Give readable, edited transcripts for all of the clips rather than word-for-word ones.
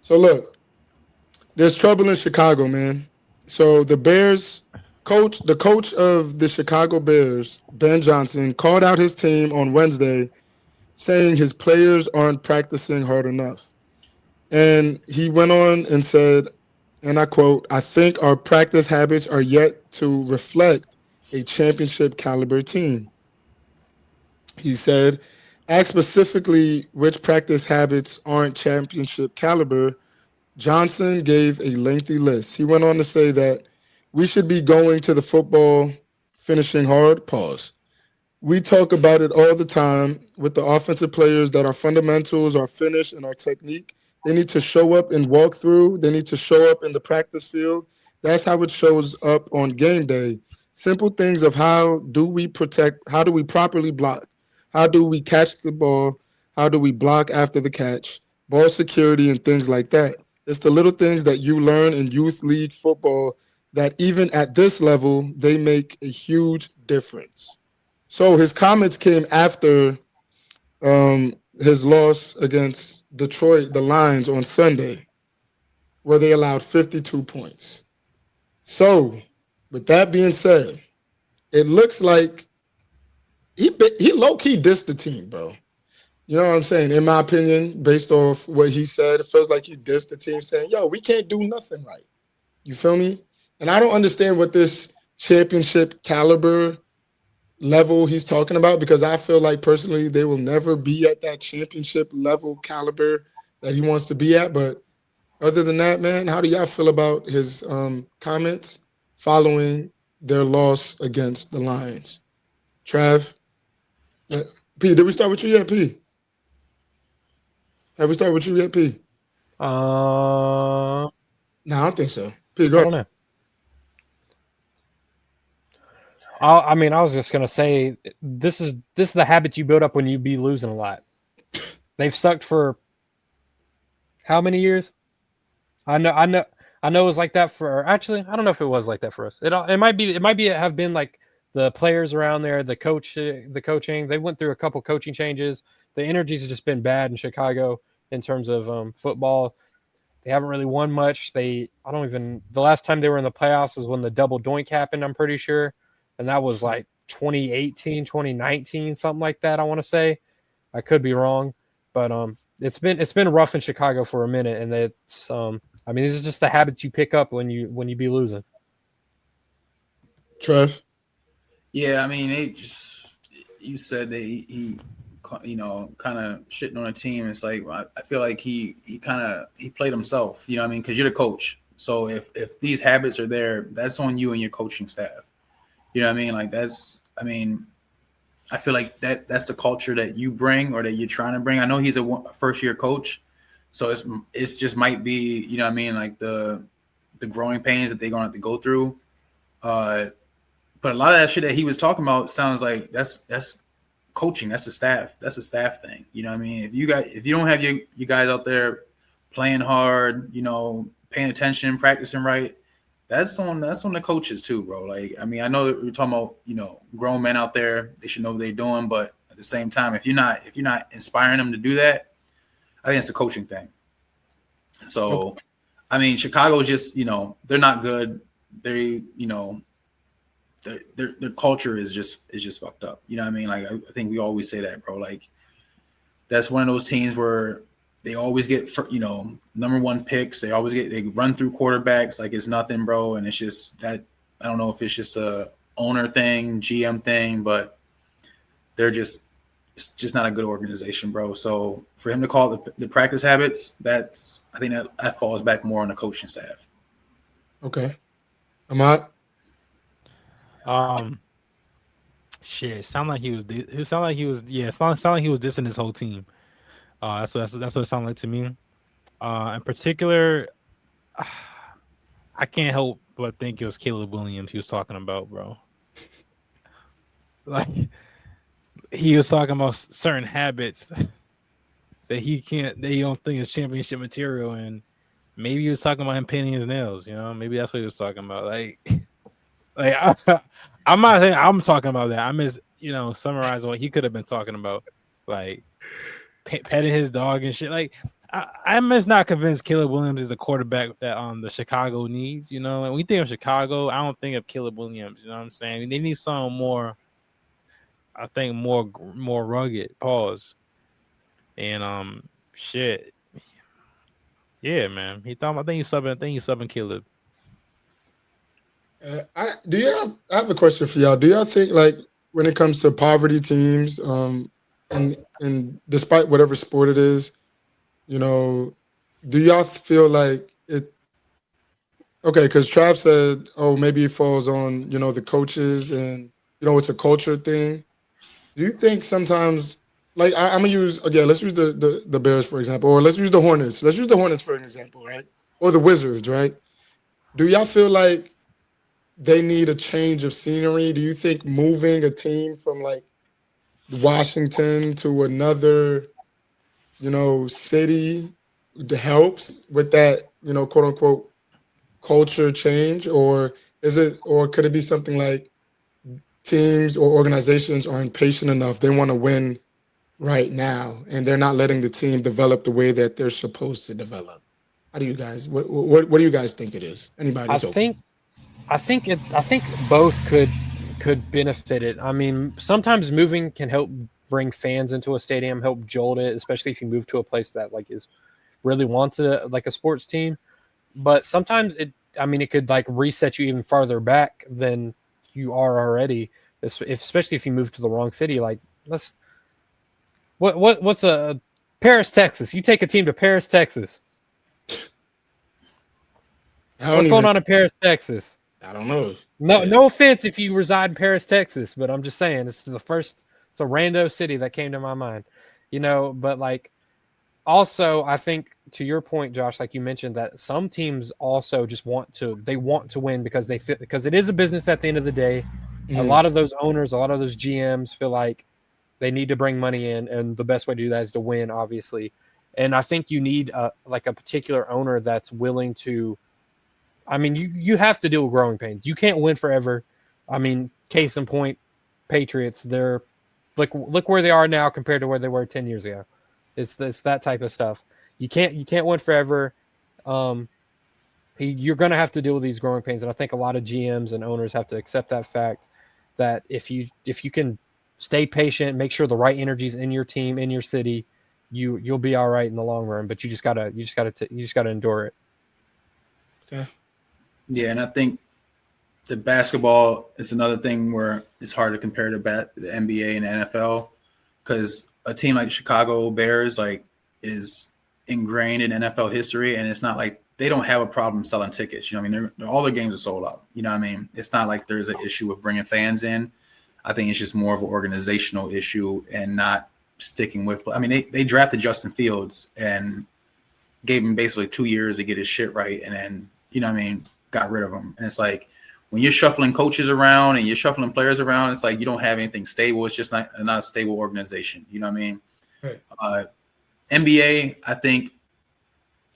So look, there's trouble in Chicago, man. So the coach of the Chicago Bears, Ben Johnson, called out his team on Wednesday, saying his players aren't practicing hard enough. And he went on and said, and I quote, I think our practice habits are yet to reflect a championship caliber team. He said, ask specifically which practice habits aren't championship caliber. Johnson gave a lengthy list. He went on to say that we should be going to the football, finishing hard, pause. We talk about it all the time with the offensive players that our fundamentals, our finish, and our technique, they need to show up and walk through. They need to show up in the practice field. That's how it shows up on game day. Simple things of how do we properly block? How do we catch the ball? How do we block after the catch? Ball security and things like that. It's the little things that you learn in youth league football that even at this level, they make a huge difference. So his comments came after his loss against Detroit, the Lions on Sunday, where they allowed 52 points. So, with that being said, it looks like he low key dissed the team, bro. You know what I'm saying? In my opinion, based off what he said, it feels like he dissed the team, saying, "Yo, we can't do nothing right." You feel me? And I don't understand what this championship caliber level he's talking about because I feel like personally they will never be at that championship level caliber that he wants to be at. But other than that, man, how do y'all feel about his comments following their loss against the Lions? Trav, uh, P, did we start with you yet? P, have we started with you yet? P, I no, I don't think so. P, go don't ahead. know. I mean, I was just gonna say this is the habit you build up when you be losing a lot. They've sucked for how many years? I know it was like that for. Actually, I don't know if it was like that for us. It might be have been like the players around there, the coaching. They went through a couple coaching changes. The energy's just been bad in Chicago in terms of football. They haven't really won much. I don't even. The last time they were in the playoffs was when the double doink happened. I'm pretty sure, and that was like 2018, 2019, something like that. I want to say. I could be wrong, but it's been rough in Chicago for a minute, and it's I mean, these are just the habits you pick up when you be losing. Trav. Yeah, I mean, they just you said that kind of shitting on a team. It's like I feel like he kind of he played himself. You know what I mean? Because you're the coach. So if these habits are there, that's on you and your coaching staff. You know what I mean? Like that's I mean I feel like that's the culture that you bring or that you're trying to bring. I know he's a first year coach, so it's just might be you know what I mean like the growing pains that they're gonna have to go through. Uh, but a lot of that shit that he was talking about sounds like that's coaching. That's a staff. That's a staff thing. You know what I mean? If you don't have you guys out there playing hard, you know, paying attention, practicing right, that's on the coaches too, bro. Like I mean, I know that we're talking about you know grown men out there. They should know what they're doing, but at the same time, if you're not inspiring them to do that, I think it's a coaching thing. Okay. So, I mean, Chicago's just you know they're not good. They you know their culture is just fucked up. You know what I mean? Like I think we always say that, bro. Like that's one of those teams where they always get you know number one picks. They run through quarterbacks like it's nothing, bro. And it's just that I don't know if it's just a owner thing, GM thing, but they're just it's just not a good organization, bro. So for him to call the practice habits, that's I think that falls back more on the coaching staff. Okay. Ahmad. Um, shit. Sound like he was. It sound like he was. Yeah, sound like he was dissing his whole team. That's what it sounded like to me. In particular, I can't help but think it was Caleb Williams he was talking about, bro. Like he was talking about certain habits that he don't think is championship material, and maybe he was talking about him painting his nails. You know, maybe that's what he was talking about. Like I'm not saying I'm talking about that. I'm just summarizing what he could have been talking about, like petting his dog and shit. Like I'm just not convinced Caleb Williams is the quarterback that the Chicago needs. You know, and we think of Chicago, I don't think of Caleb Williams. You know what I'm saying? They need someone more. I think more rugged. Pause. And shit. Yeah, man. I think he's subbing Caleb. I have a question for y'all. Do y'all think, like, when it comes to poverty teams, and despite whatever sport it is, you know, do y'all feel like it? Okay, because Trav said, oh, maybe it falls on, you know, the coaches, and, you know, it's a culture thing. Do you think sometimes, like, I'm gonna use again? Let's use the Bears for example, or let's use the Hornets. Let's use the Hornets for an example, right? Or the Wizards, right? Do y'all feel like they need a change of scenery? Do you think moving a team from like Washington to another, you know, city helps with that, you know, quote unquote culture change? Or could it be something like teams or organizations are impatient enough, they want to win right now, and they're not letting the team develop the way that they're supposed to develop? How do you guys, what do you guys think it is? Anybody's open. I think both could benefit it. I mean, sometimes moving can help bring fans into a stadium, help jolt it, especially if you move to a place that like is really wants like a sports team. But sometimes it could like reset you even farther back than you are already, especially if you move to the wrong city. Like what's a Paris, Texas? You take a team to Paris, Texas. What's going on in Paris, Texas? I don't know. No offense if you reside in Paris, Texas, but I'm just saying it's a rando city that came to my mind, you know. But like, also, I think to your point, Josh, like you mentioned, that some teams also just want to win because because it is a business at the end of the day. A lot of those owners, a lot of those GMs feel like they need to bring money in, and the best way to do that is to win, obviously. And I think you need like a particular owner that's willing to. I mean, you have to deal with growing pains. You can't win forever. I mean, case in point, Patriots. They're look where they are now compared to where they were 10 years ago. It's that type of stuff. You can't win forever. You're going to have to deal with these growing pains, and I think a lot of GMs and owners have to accept that fact. That if you can stay patient, make sure the right energy's in your team, in your city, you'll be all right in the long run. But you just gotta endure it. Okay. Yeah, and I think the basketball is another thing where it's hard to compare to the NBA and the NFL, because a team like Chicago Bears like is ingrained in NFL history, and it's not like they don't have a problem selling tickets. You know what I mean? All their games are sold out. You know what I mean? It's not like there's an issue with bringing fans in. I think it's just more of an organizational issue and not sticking with. I mean, they drafted Justin Fields and gave him basically 2 years to get his shit right, and then, you know what I mean, got rid of him. And it's like when you're shuffling coaches around and you're shuffling players around, it's like you don't have anything stable. It's just not a stable organization. You know what I mean? Right. NBA, I think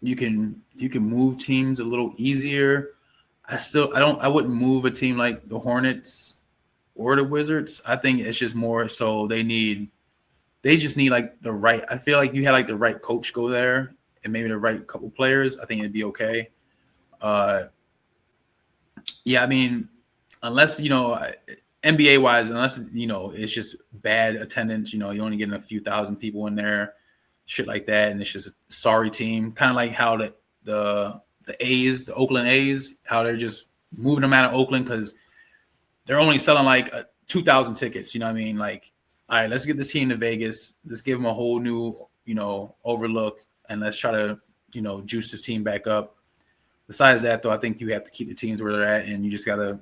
you can move teams a little easier. I wouldn't move a team like the Hornets or the Wizards. I think it's just more so they just need like the right. I feel like you had like the right coach go there and maybe the right couple players. I think it'd be okay. Yeah, I mean, unless, you know, NBA wise, unless, you know, it's just bad attendance, you know, you're only getting a few thousand people in there, shit like that, and it's just a sorry team. Kind of like how the A's, the Oakland A's, how they're just moving them out of Oakland because they're only selling like 2,000 tickets. You know what I mean? Like, all right, let's get this team to Vegas. Let's give them a whole new, you know, overlook, and let's try to, you know, juice this team back up. Besides that, though, I think you have to keep the teams where they're at, and you just got to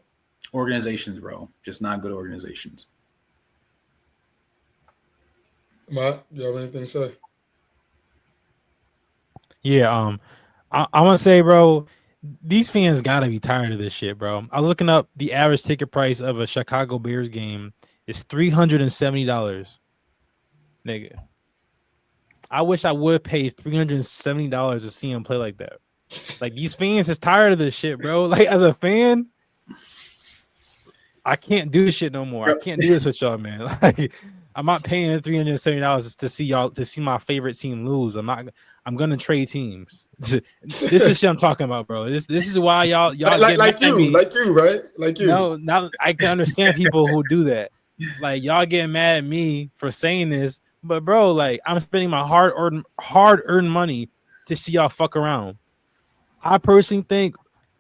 organizations, bro. Just not good organizations. Matt, you have anything to say? Yeah, I want to say, bro, these fans got to be tired of this shit, bro. I was looking up the average ticket price of a Chicago Bears game is $370. Nigga. I wish I would pay $370 to see him play like that. Like, these fans is tired of this shit, bro. Like, as a fan, I can't do this shit no more. I can't do this with y'all, man. Like, I'm not paying $370 to see my favorite team lose. I'm gonna trade teams. This is shit I'm talking about, bro. This is why y'all get like mad at me. like you, right? Like you. No, now I can understand people who do that. Like y'all getting mad at me for saying this, but bro, like I'm spending my hard-earned money to see y'all fuck around. I personally think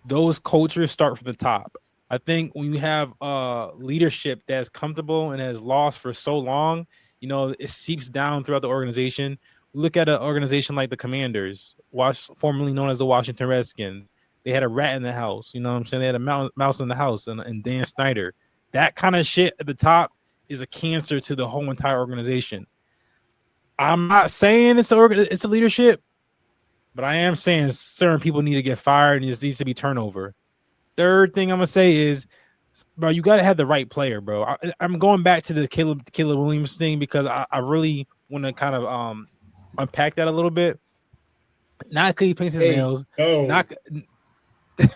those cultures start from the top. I think when you have leadership that's comfortable and has lost for so long, you know, it seeps down throughout the organization. Look at an organization like the Commanders, formerly known as the Washington Redskins. They had a rat in the house. You know what I'm saying? They had a mouse in the house, and Dan Snyder. That kind of shit at the top is a cancer to the whole entire organization. I'm not saying it's a leadership, but I am saying certain people need to get fired and there needs to be turnover. Third thing I'm gonna say is, bro, you gotta have the right player, bro. I'm going back to the Caleb Williams thing because I really want to kind of unpack that a little bit. Not because he paints his nails. No. Not. You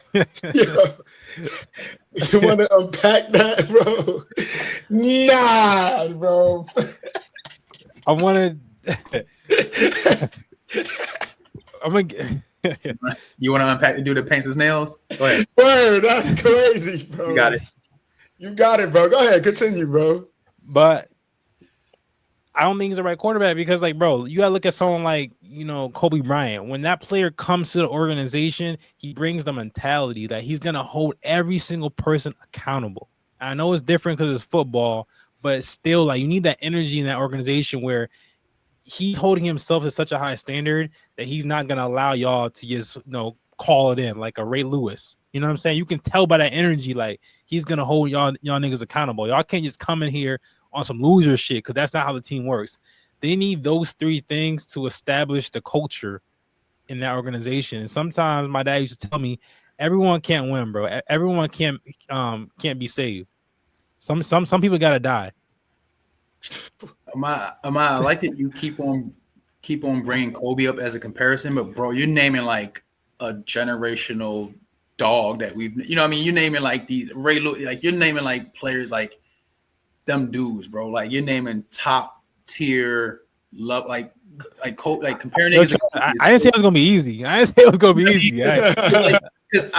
want to unpack that, bro? Nah, bro. I want to. I'm gonna. You want to unpack the dude that paints his nails? Go ahead. Word, that's crazy, bro. You got it. You got it, bro. Go ahead, continue, bro. But I don't think he's the right quarterback because, like, bro, you gotta look at someone like, you know, Kobe Bryant. When that player comes to the organization, he brings the mentality that he's gonna hold every single person accountable. I know it's different because it's football, but it's still, like, you need that energy in that organization where he's holding himself to such a high standard that he's not gonna allow y'all to just, you know, call it in like a Ray Lewis. You know what I'm saying? You can tell by that energy, like, he's gonna hold y'all niggas accountable. Y'all can't just come in here on some loser shit because that's not how the team works. They need those three things to establish the culture in that organization. And sometimes my dad used to tell me, everyone can't win, bro. Everyone can't be saved. Some people gotta die. I like that you keep on bringing Kobe up as a comparison, but bro, you're naming like a generational dog that we've, you know what I mean? You're naming like these Ray Lewis, like you're naming like players like them dudes, bro. Like you're naming top tier love, like comparing niggas. I didn't say it was gonna be easy. I didn't say it was gonna be easy. Because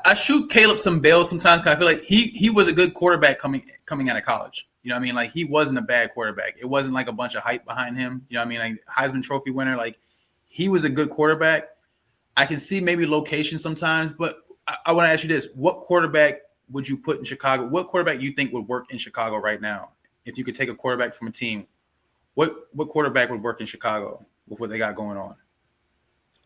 I shoot Caleb some bail sometimes because I feel like he was a good quarterback coming out of college. You know what I mean? Like he wasn't a bad quarterback. It wasn't like a bunch of hype behind him. You know what I mean? Like Heisman Trophy winner. Like he was a good quarterback. I can see maybe location sometimes, but I want to ask you this: what quarterback would you put in Chicago? What quarterback you think would work in Chicago right now? If you could take a quarterback from a team, what quarterback would work in Chicago with what they got going on?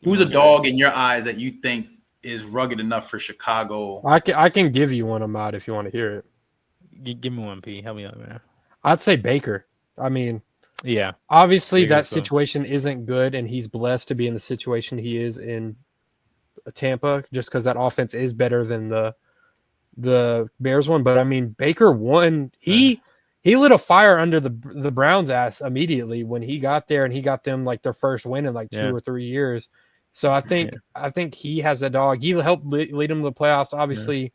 Who's a dog in your eyes that you think is rugged enough for Chicago? I can give you one, Ahmad, if you want to hear it. Give me one, P. Help me out, man. I'd say Baker. I mean, yeah. Obviously, that situation isn't good, and he's blessed to be in the situation he is in Tampa, just because that offense is better than the Bears one. But I mean, Baker won. He lit a fire under the Browns' ass immediately when he got there, and he got them like their first win in like 2 or 3 years. So I think he has a dog. He helped lead them to the playoffs. Obviously,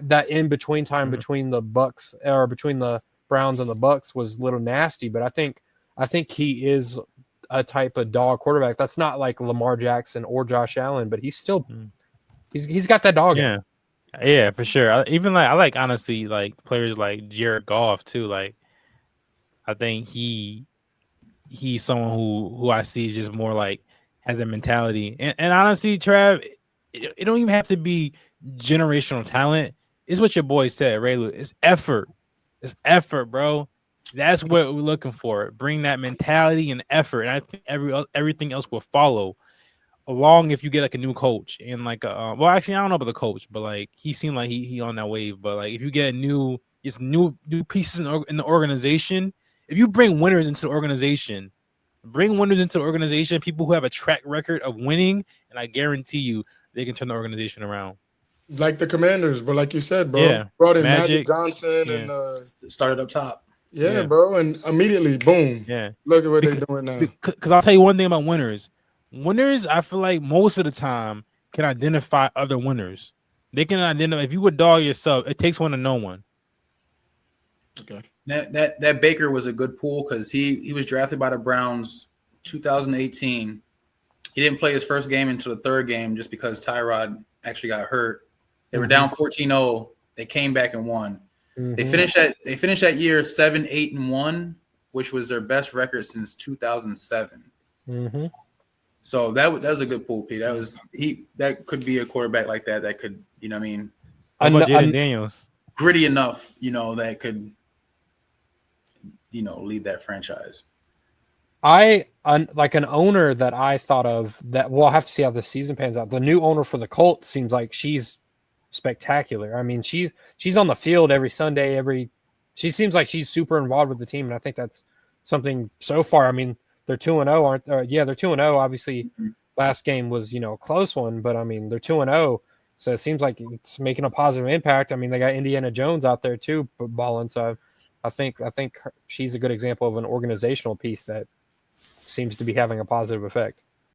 that in between time between the Bucks or between the Browns and the Bucks was a little nasty. But I think he is a type of dog quarterback. That's not like Lamar Jackson or Josh Allen, but he's still he's got that dog. Yeah, yeah, for sure. I like honestly like players like Jared Goff too. Like I think he's someone who I see is just more like has that mentality. And honestly, Trav, it don't even have to be generational talent. It's what your boy said, Ray Lewis. It's effort. It's effort, bro. That's what we're looking for. Bring that mentality and effort, and I think everything else will follow. Along if you get like a new coach and like well, actually I don't know about the coach, but like he seemed like he on that wave. But like if you get new pieces in the organization, if you bring winners into the organization, people who have a track record of winning, and I guarantee you they can turn the organization around. Like the Commanders, but like you said, bro, brought in Magic Johnson and started up top. Yeah, bro, and immediately, boom. Yeah, look at what they're doing now. Because I'll tell you one thing about winners. Winners, I feel like most of the time can identify other winners. They can identify. If you would dog yourself, it takes one to know one. Okay. That Baker was a good pull because he was drafted by the Browns 2018. He didn't play his first game until the third game just because Tyrod actually got hurt. They were down 14-0. They came back and won. They finished that year 7-8-1, which was their best record since 2007. So that was a good pull, Pete. That could be a quarterback like that. That could, you know what I mean, How about Jaden Daniels? gritty enough, you know, that could, you know, lead that franchise. Like an owner that I thought of that we'll have to see how the season pans out. The new owner for the Colts seems like she's spectacular. I mean, she's on the field every Sunday. She seems like she's super involved with the team, and I think that's something so far. I mean, they're 2-0, aren't they? Yeah, they're 2-0. Obviously, last game was, you know, a close one, but I mean, they're 2-0. So it seems like it's making a positive impact. I mean, they got Indiana Jones out there too, balling. So I think she's a good example of an organizational piece that seems to be having a positive effect.